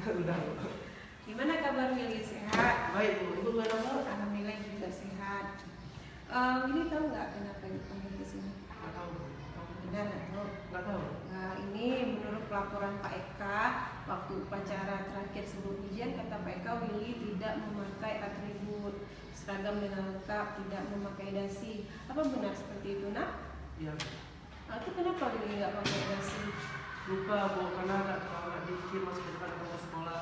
Udah, Bu. Gimana kabar Willy? Sehat? Baik, Bu. Ibu gimana? Alhamdulillah juga sehat. Willy tahu nggak kenapa dipanggil ke sini? Nggak tahu, Bu. Benar nggak tahu? Nggak tahu. Nah, ini menurut pelaporan Pak Eka, waktu upacara terakhir sebelum ujian, kata Pak Eka, Willy tidak memakai atribut seragam dengan lengkap, tidak memakai dasi. Apa benar seperti itu, Nak? Iya, Bu. Itu kenapa Willy nggak pakai dasi? Lupa, Bu, karena nggak dikir masuk ke depan ke sekolah.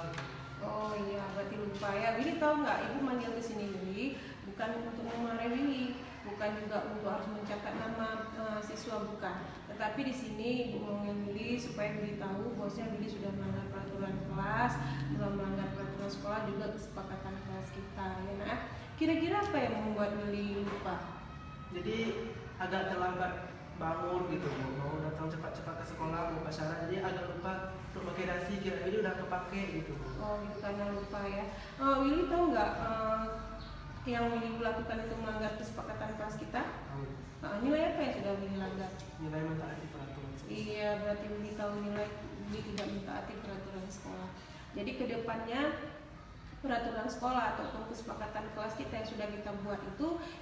Oh iya, berarti lupa ya. Willy tahu nggak? Ibu manggil ke sini Willy bukan untuk memarahi Willy, bukan juga untuk harus mencatat nama siswa, bukan. Tetapi di sini Ibu manggil Willy supaya Willy tahu bahwasanya Willy sudah melanggar peraturan kelas, melanggar peraturan sekolah, juga kesepakatan kelas kita. Ya, nah, kira-kira apa yang membuat Willy lupa? Jadi agak terlambat bangun gitu, Bu. Mau datang cepat-cepat ke sekolah, mau upacara, jadi agak lupa untuk pakai dasi. Kira ini udah kepake gitu, Bu. Oh, gitu, karena lupa ya. Willy tahu nggak yang Willy lakukan itu melanggar kesepakatan kelas kita? Tahu. Nilai apa yang sudah Willy langgar? Nilai mentaati peraturan sekolah. Iya, berarti Willy tahu nilai Willy tidak mentaati peraturan sekolah. Jadi kedepannya peraturan sekolah ataupun kesepakatan kelas kita yang sudah kita buat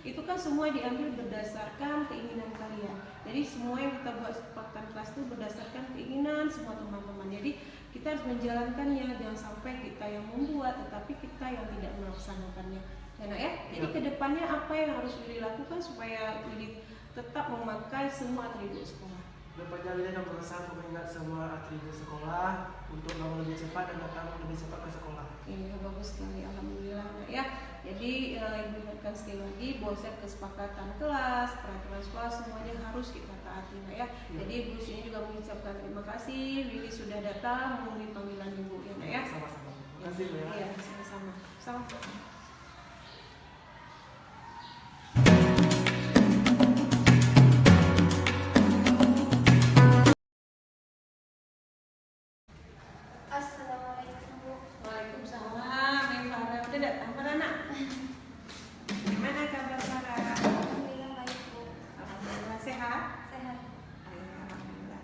itu kan semua diambil berdasarkan keinginan kalian. Jadi semua yang kita buat kesepakatan kelas itu berdasarkan keinginan semua teman-teman. Jadi kita harus menjalankannya, jangan sampai kita yang membuat tetapi kita yang tidak melaksanakannya. Ya. Jadi kedepannya apa yang harus Willy lakukan supaya Willy tetap memakai semua atribut sekolah? Depannya Willy akan berusaha mengingat semua atribut sekolah untuk bangun lebih cepat dan datang lebih cepat ke sekolah. Iya, bagus sekali, alhamdulillah. Nah, ya, jadi Ibu ingatkan sekali lagi bahwa kesepakatan kelas, peraturan sekolah semuanya harus kita taati, nah, ya. Jadi Ibu sini juga mengucapkan terima kasih Willy sudah datang memenuhi panggilan Ibu, ya, nah, ya. Sama-sama. Terima kasih, Bu, ya. Iya, sama-sama. Sama-sama. Assalamualaikum, Bu. Waalaikumsalam, Farah. Udah datang, Farah, nak? Gimana kabar Farah? Alhamdulillah baik, Bu. Alhamdulillah sehat. Sehat. Alhamdulillah.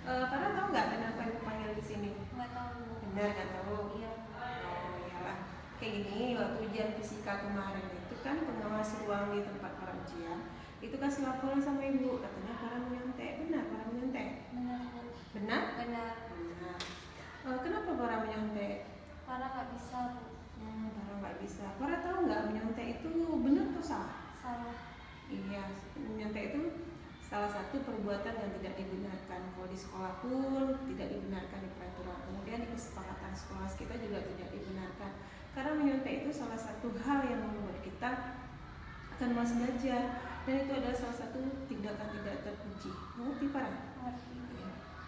Farah tahu nggak kenapa Ibu panggil di sini? Nggak tahu, Bu. Benar nggak tahu? Iya. Oh iyalah. Kayak gini, waktu ujian fisika kemarin itu kan pengawas ruang di tempat para ujian itu kan selaporan sama Ibu, katanya Farah menyontek. Benar Farah menyontek? Benar, Bu. Benar? Benar. Benar. Kenapa Farah menyontek? Farah nggak bisa, Bu. Farah nggak bisa. Farah tahu nggak menyontek itu benar atau salah? Salah. Iya, menyontek itu salah satu perbuatan yang tidak dibenarkan. Kalau di sekolah pun tidak dibenarkan di peraturan. Kemudian di kesepakatan sekolah kita juga tidak dibenarkan. Karena menyontek itu salah satu hal yang membuat kita akan malas belajar, dan itu adalah salah satu tindakan tidak terpuji. Mengerti Farah? Ngerti.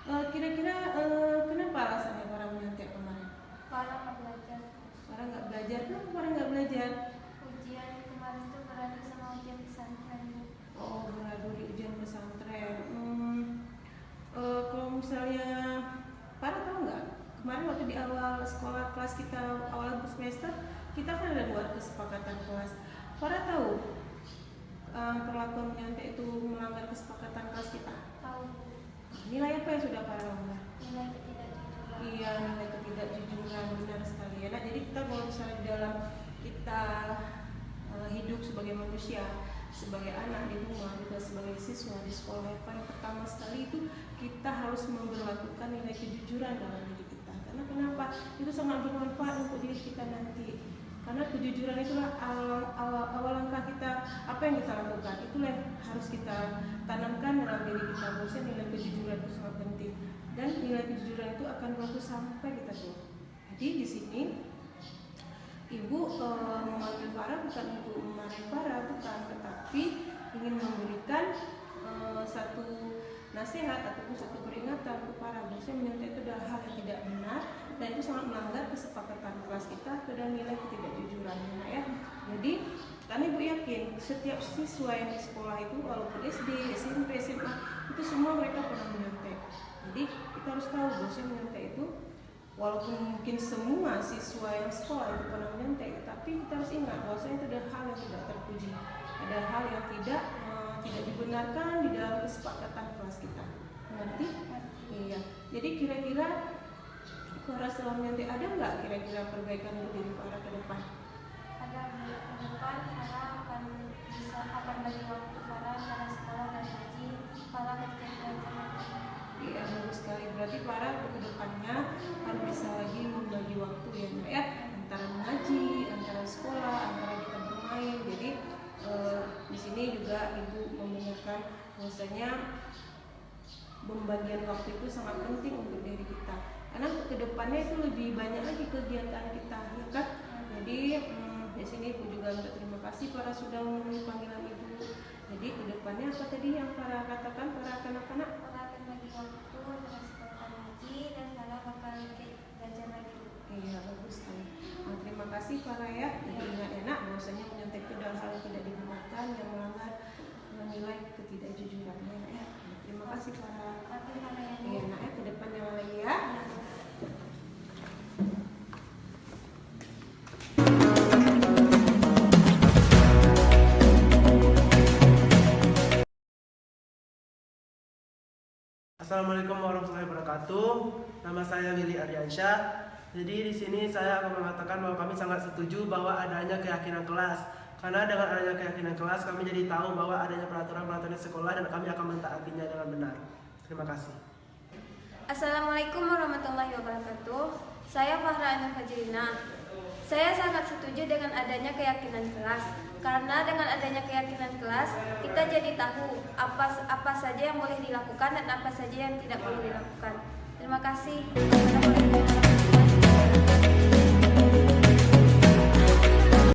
Kira-kira kenapa alasannya Farah menyontek kemarin? Farah nggak belajar. Farah nggak belajar. Kenapa Farah nggak belajar? Ujian kemarin tuh beradu sama ujian pesantren, Bu. Oh, beradu di ujian pesantren. Kalau misalnya Farah tahu nggak? Kemarin waktu di awal sekolah kelas kita awal semester kita kan ada buat kesepakatan kelas. Farah tahu perlakuan menyontek itu melanggar kesepakatan kelas kita. Tahu, Bu. Nilai apa yang sudah Farah langgar? Nilai ketidakjujuran. Iya, nilai ketidakjujuran, benar sekali ya. Nah, jadi kita kalau misalnya di dalam kita hidup sebagai manusia, sebagai anak di rumah, juga sebagai siswa di sekolah, yang paling pertama sekali itu kita harus memperlakukan nilai kejujuran dalam diri kita. Karena kenapa? Itu sangat bermanfaat untuk diri kita nanti. Karena kejujuran itulah awal langkah kita, apa yang kita lakukan itulah yang harus kita tanamkan dalam diri kita. Maksudnya nilai kejujuran itu sangat penting, dan nilai kejujuran itu akan berlaku sampai kita tua. Jadi di sini Ibu memanggil Farah bukan untuk memarahi Farah, bukan, tetapi ingin memberikan satu nasihat ataupun satu peringatan untuk Farah. Maksudnya menyontek itu adalah hal yang tidak benar dan itu sangat melanggar kesepakatan kelas kita dan nilai ketidakjujuran, ya. Jadi karena Ibu yakin setiap siswa yang di sekolah itu walaupun SD, SMP, SMA itu semua mereka pernah menyontek. Jadi kita harus tahu bahwa menyontek itu walaupun mungkin semua siswa yang sekolah itu pernah menyontek, tapi kita harus ingat bahwa itu adalah hal yang tidak terpuji, ada hal yang tidak dibenarkan di dalam kesepakatan kelas kita. Mengerti? Iya. Jadi kira-kira Farah Selamyanti, ada nggak kira-kira perbaikan untuk diri Farah ke depan? Agar ke depan Farah akan bagi waktu Farah antara sekolah dan ngaji, Farah ketika belajar. Iya, bagus sekali. Berarti Farah ke depannya harus bisa lagi membagi waktu ya Nak ya, antara mengaji, antara sekolah, antara kita bermain. Jadi di sini juga Ibu membenarkan bahwasanya pembagian waktu itu sangat penting untuk diri kita. Karena ke depannya itu lebih banyak lagi kegiatan kita, ya kan? Jadi di sini Ibu juga berterima kasih Farah sudah memenuhi panggilan Ibu. Jadi ke depannya apa tadi yang Farah katakan para anak-anak? Farah akan bagi waktu antara sekolah dan ngaji dan Farah bakal belajar lagi. Iya, bagus sekali. Nah, terima kasih Farah ya. Jadi ingat ya Nak, bahwasanya menyontek itu adalah hal yang tidak dibenarkan yang melanggar nilai ketidakjujuran ya Nak ya. Terima kasih Farah. Tapi Farah yang Iya Nak ya, ke depannya lagi ya. Assalamualaikum warahmatullahi wabarakatuh. Nama saya Willy Ardiansyah. Jadi di sini saya akan mengatakan bahwa kami sangat setuju bahwa adanya keyakinan kelas. Karena dengan adanya keyakinan kelas kami jadi tahu bahwa adanya peraturan-peraturan di sekolah dan kami akan mentaatinya dengan benar. Terima kasih. Assalamualaikum warahmatullahi wabarakatuh. Saya Fahra Ana Fajrina. Saya sangat setuju dengan adanya keyakinan kelas. Karena dengan adanya keyakinan kelas, kita jadi tahu apa saja yang boleh dilakukan dan apa saja yang tidak boleh dilakukan. Terima kasih. Assalamualaikum warahmatullahi wabarakatuh.